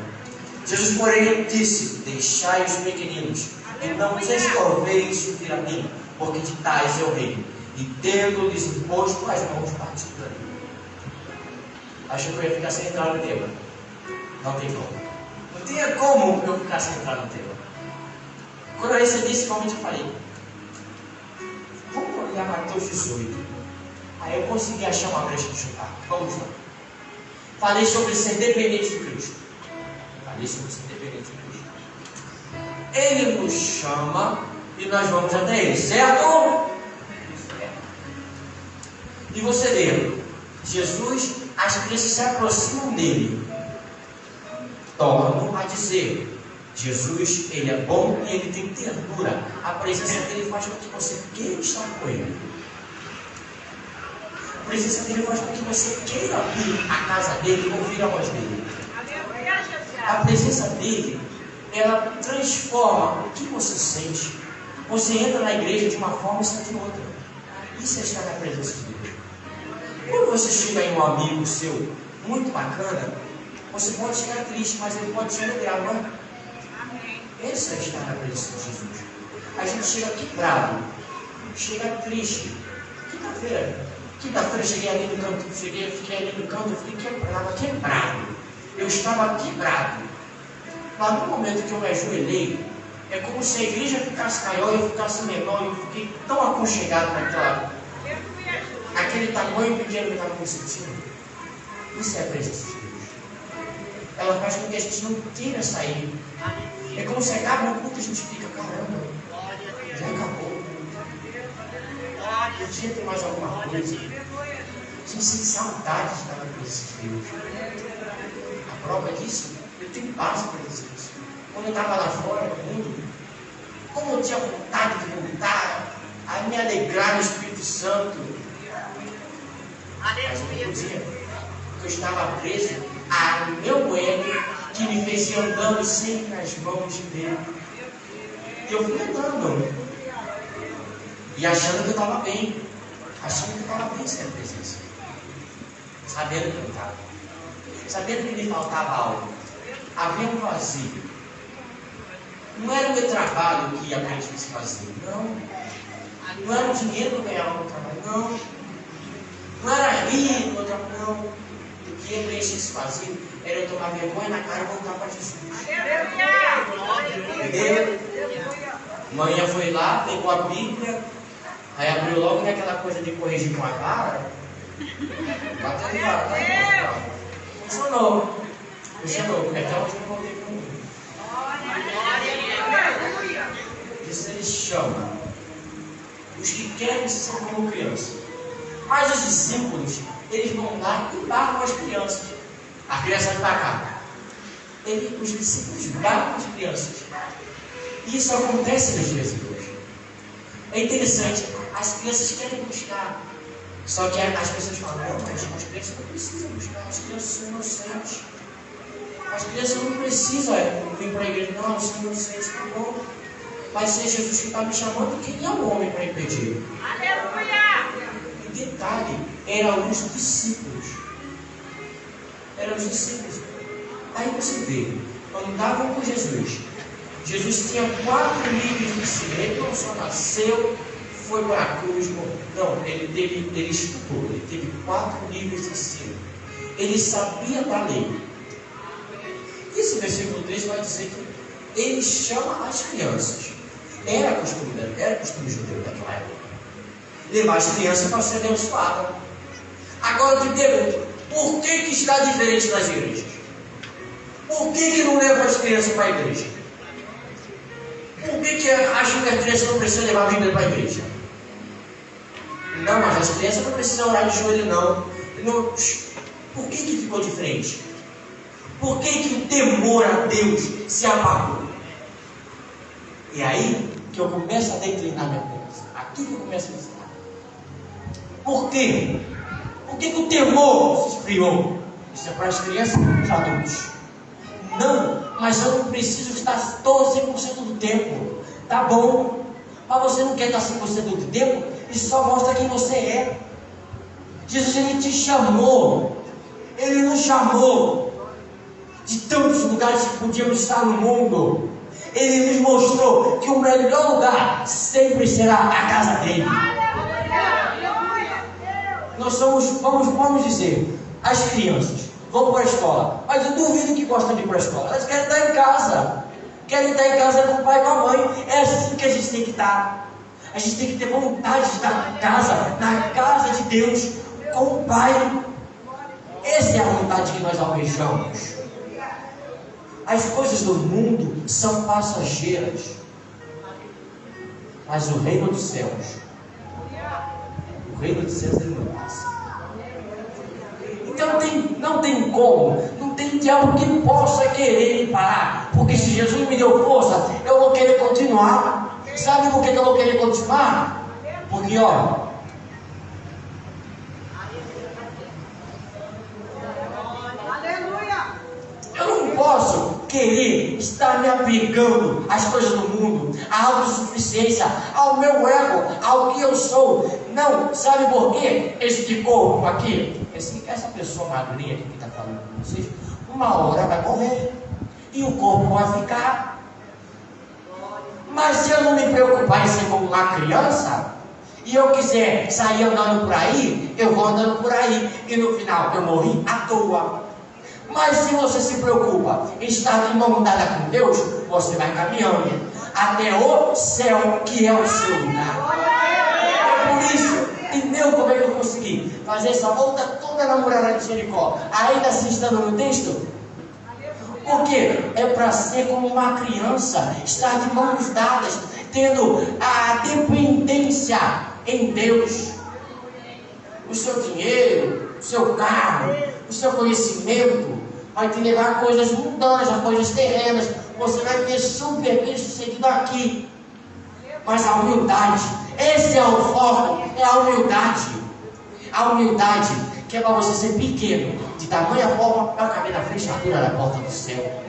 Jesus, porém, disse: deixai os pequeninos, e não os estorveis vir a mim, porque de tais é o reino. E tendo-lhes imposto as mãos, partiu dali. Achei que eu ia ficar sem entrar no tema. Não tem como. Não tinha como eu ficar sem entrar no tema. Quando eu recebi esse convite, eu falei, vamos olhar Mateus 18. Aí eu consegui achar uma brecha de chutar. Vamos lá. Falei sobre ser dependente de Cristo. Falei sobre ser dependente de Cristo. Ele nos chama e nós vamos até Ele, certo? E você vê, Jesus, as crianças se aproximam dele, tornam a dizer, Jesus, Ele é bom e Ele tem ternura. A presença dele faz com que você queira estar com Ele. A presença dele faz com que você queira vir à casa dele e ouvir a voz dele. A presença dele, ela transforma o que você sente. Você entra na igreja de uma forma e sai de outra. Isso é estar na presença de Deus. Quando você chega em um amigo seu, muito bacana, você pode chegar triste, mas ele pode te alegrar, não é? Esse é estar na presença de Jesus. A gente chega quebrado, chega triste. Quinta-feira cheguei ali no canto, fiquei ali no canto, eu fiquei quebrado. Eu estava quebrado. Mas no momento que eu me ajoelhei, é como se a igreja ficasse maior e eu ficasse menor, e eu fiquei tão aconchegado naquele tamanho pequeno que eu estava me sentindo. Isso é a presença de Deus. Ela faz com que a gente não queira sair. É como se acaba o culto e a gente fica, caramba, já acabou. Podia ter mais alguma coisa. A gente sente saudade de estar na presença de Deus. A prova disso, eu tenho paz para dizer isso. Quando eu estava lá fora no mundo, como eu tinha vontade de voltar, a me alegrar no Espírito Santo, mas eu não podia, porque eu estava preso a meu ego que me fez ir andando sempre nas mãos dele. E eu fui andando e achando que eu estava bem, sem a presença, sabendo que eu estava, sabendo que me faltava algo, havia um vazio. Não era o meu trabalho que ia preencher esse vazio, não. Não era o dinheiro que eu ganhava no trabalho, não. Não era rir no meu trabalho, não. O que ia preencher esse vazio era eu tomar vergonha na cara e voltar para Jesus. Entendeu? Manhã foi lá, pegou a Bíblia, aí abriu logo naquela coisa de corrigir com a vara. Bateu de vara. Funcionou. Então hoje eu voltei para mim. Isso ele chama os que querem ser como crianças. Mas os discípulos, eles vão lá e barram as crianças. A criança vai para cá. Os discípulos barram as crianças. E isso acontece nos dias de hoje. É interessante, as crianças querem buscar. Só que as pessoas falam, não, mas as crianças não precisam buscar, as crianças são inocentes. As crianças não precisam vir para a igreja, não, elas são inocentes, tá bom. Mas se é Jesus que está me chamando, quem é o homem para impedir? Aleluia! E detalhe, eram os discípulos. Eram os discípulos. Aí você vê, andavam com Jesus. Jesus tinha 4 livros de ensino. Ele não só nasceu, foi para a cruz. Não, ele estudou. Ele teve 4 livros de ensino. Ele sabia da lei. Esse versículo 3 vai dizer que ele chama as crianças. Era costume judeu daquela época. Levar as crianças para ser abençoadas. Agora eu te pergunto, por que está diferente das igrejas? Por que não leva as crianças para a igreja? Por que acham que as crianças não precisam levar a Bíblia para a igreja? Não, mas as crianças não precisam orar de joelho, não. Por que ficou diferente? Por que o temor a Deus se apagou? E aí que eu começo a declinar minha crença. Aqui que eu começo a ensinar. Por quê? Por que o temor se esfriou? Isso é para as crianças e para os adultos. Não, mas eu não preciso estar todo 100% do tempo. Tá bom. Mas você não quer estar 100% do tempo? Isso só mostra quem você é. Jesus, Ele te chamou. Ele nos chamou de tantos lugares que podíamos estar no mundo. Ele nos mostrou que o melhor lugar sempre será a casa dele. Nós somos, vamos dizer, as crianças vão para a escola, mas eu duvido que gostam de ir para a escola. Elas querem estar em casa. Querem estar em casa com o pai e com a mãe. É assim que a gente tem que estar. A gente tem que ter vontade de estar em casa, na casa de Deus, com o Pai. Essa é a vontade que nós almejamos. As coisas do mundo são passageiras, mas o reino dos céus, ele não passa. Então não tem como, não tem diabo que possa querer me parar, porque se Jesus me deu força, eu vou querer continuar. Sabe por que eu vou querer continuar? Porque eu não posso querer estar me apegando às coisas do mundo, à autossuficiência, ao meu ego, ao que eu sou. Não, sabe por quê? Este corpo aqui, essa pessoa magrinha aqui que está falando com vocês, uma hora vai morrer e o corpo vai ficar. Mas se eu não me preocupar em ser como uma criança, e eu quiser sair andando por aí, eu vou andando por aí, e no final eu morri à toa. Mas se você se preocupa em estar de mão dada com Deus, você vai caminhando até o céu, que é o seu lugar. É por isso, entendeu como é que eu consegui fazer essa volta toda na muralha de Jericó, ainda assim estando no texto? Porque é para ser como uma criança, estar de mãos dadas, tendo a dependência em Deus. O seu dinheiro, o seu carro, o seu conhecimento vai te levar a coisas mundanas, a coisas terrenas. Você vai ter super bem sucedido aqui. Mas a humildade, esse é o foco, é a humildade. A humildade que é para você ser pequeno, de tamanha forma para caber na fechadura da porta do céu.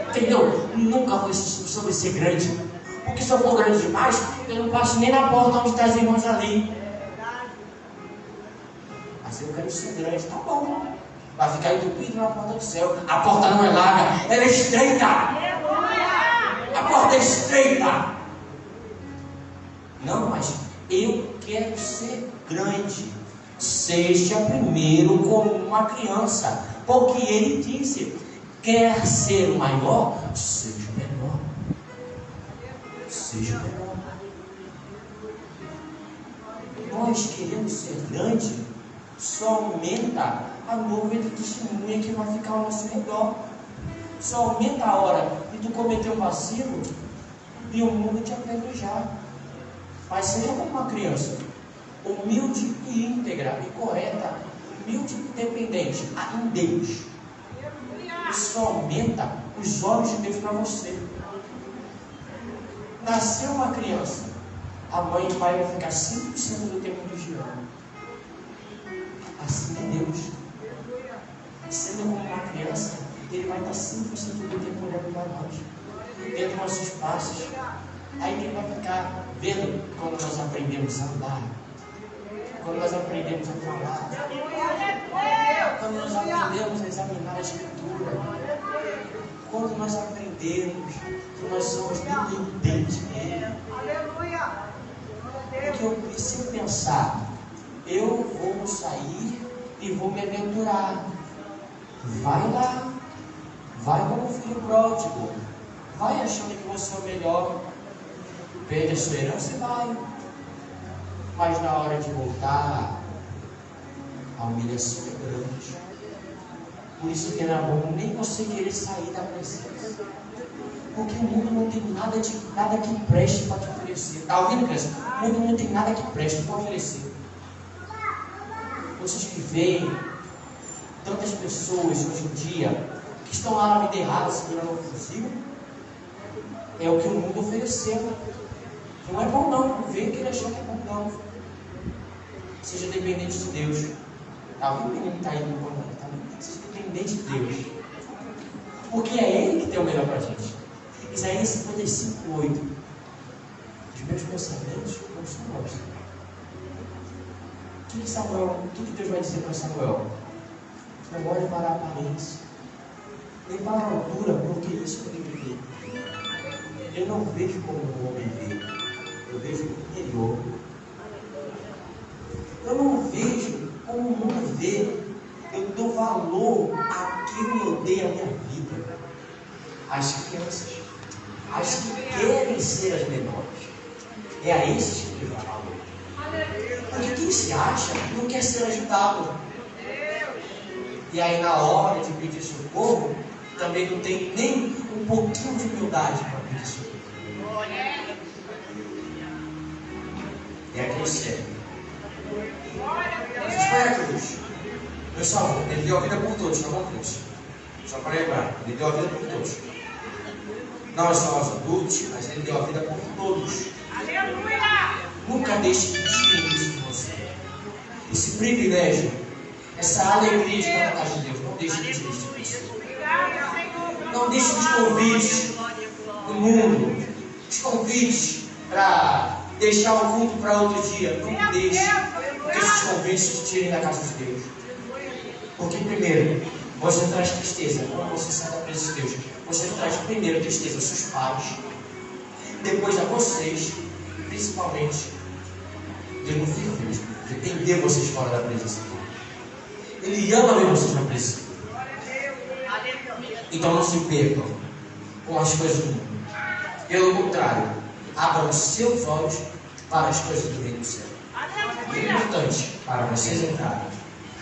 Entendeu? Nunca vou sobre ser grande. Porque se eu for grande demais, eu não passo nem na porta onde está as irmãs ali. Mas eu quero ser grande, tá bom. Vai ficar entupido na porta do céu. A porta não é larga, ela é estreita. A porta é estreita. Não, mas eu quero ser grande. Seja primeiro como uma criança. Porque ele disse: quer ser o maior? Seja o menor. Seja o menor. Nós queremos ser grande, só aumenta a nuvem de testemunha que vai ficar ao nosso redor. Só aumenta a hora de tu cometer um vacilo e o mundo te apedrejar. Mas seja como uma criança, humilde e íntegra e correta, humilde e dependente em Deus. Isso aumenta os olhos de Deus para você. Nasceu uma criança, a mãe e o pai vai ficar 5% do tempo vigiando. Assim é Deus. Sendo como uma criança, ele vai estar 5% do tempo olhando para nós, vendo nossos passos. Aí ele vai ficar vendo quando nós aprendemos a andar, quando nós aprendemos a falar, quando nós aprendemos a examinar a Escritura, quando nós aprendemos que nós somos dependentes dele. Porque se eu pensar, eu vou sair e vou me aventurar, vai lá, vai como filho pródigo, vai achando que você é o melhor, perde a sua herança e vai. Mas na hora de voltar, a humilhação é grande. Por isso que não é bom nem você querer sair da presença. Porque o mundo não tem nada que preste para te oferecer. Está ouvindo, criança? O mundo não tem nada que preste para oferecer. Vocês que veem tantas pessoas hoje em dia que estão lá na vida errada, segurando o fuzil, é o que o mundo ofereceu. Não é bom não, não vem querer achar que é bom não. Seja dependente de Deus. Tá ouvindo o menino que está aí no comando? Tá ouvindo? Seja dependente de Deus. Porque é Ele que tem o melhor para a gente. Isaías 55:8. Os meus pensamentos não são vossos. O que Deus vai dizer para Samuel? Não olhe para a aparência, nem para a altura, porque isso eu tenho que ver. Eu não vejo como o homem vê, eu vejo o interior. Eu não vejo como o mundo vê. Eu dou valor àquilo que eu dei à minha vida. As crianças, as que querem ser as menores, é a esses que eu dou valor. Porque quem se acha não quer ser ajudado. E aí na hora de pedir socorro, também não tem nem um pouquinho de humildade para pedir socorro. É a crescer. Jesus foi a cruz. Meu salvo, ele deu a vida por todos, não por cruz. Só para lembrar, ele deu a vida por todos. Nós somos adultos, mas ele deu a vida por todos. Aleluia! Nunca deixe de tirar isso de você. Esse privilégio, essa alegria de estar na casa de Deus, não deixe de tirar isso de você. Não deixe os convites do mundo, os convites para deixar o culto para outro dia. Não deixe que esses convites te tirem da casa de Deus. Porque primeiro, você traz tristeza. Quando você sai da presença de Deus, você traz primeiro tristeza aos seus pais, depois a vocês, principalmente Deus não fica feliz de entender vocês fora da presença dele. Ele ama ver vocês na presença. Então não se percam com as coisas do mundo. Pelo contrário, abram os seus olhos para as coisas do reino do céu. É importante para vocês entrarem.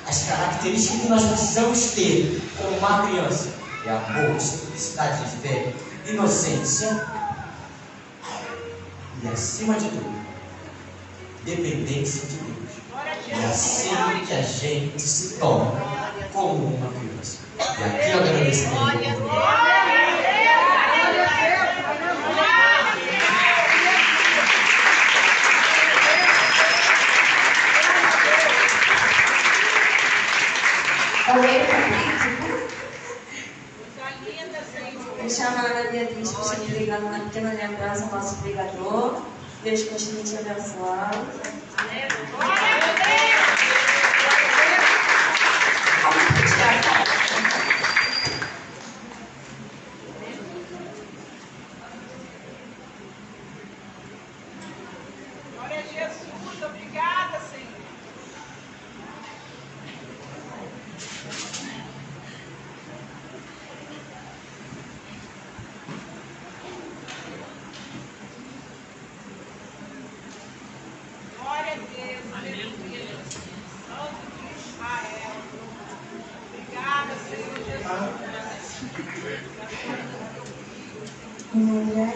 As características que nós precisamos ter como uma criança é amor, simplicidade de fé, inocência e, acima de tudo, dependência de Deus. É assim que a gente se torna como uma criança. E aqui eu agradeço a Deus. Deixar a Ana Beatriz para ser pregada na pequena lembrança, nosso pregador. Deus continue te abençoando. Jesus. Obrigada, Senhor. Glória a Deus. Aleluia. Santo de Israel. Obrigada, Senhor Jesus.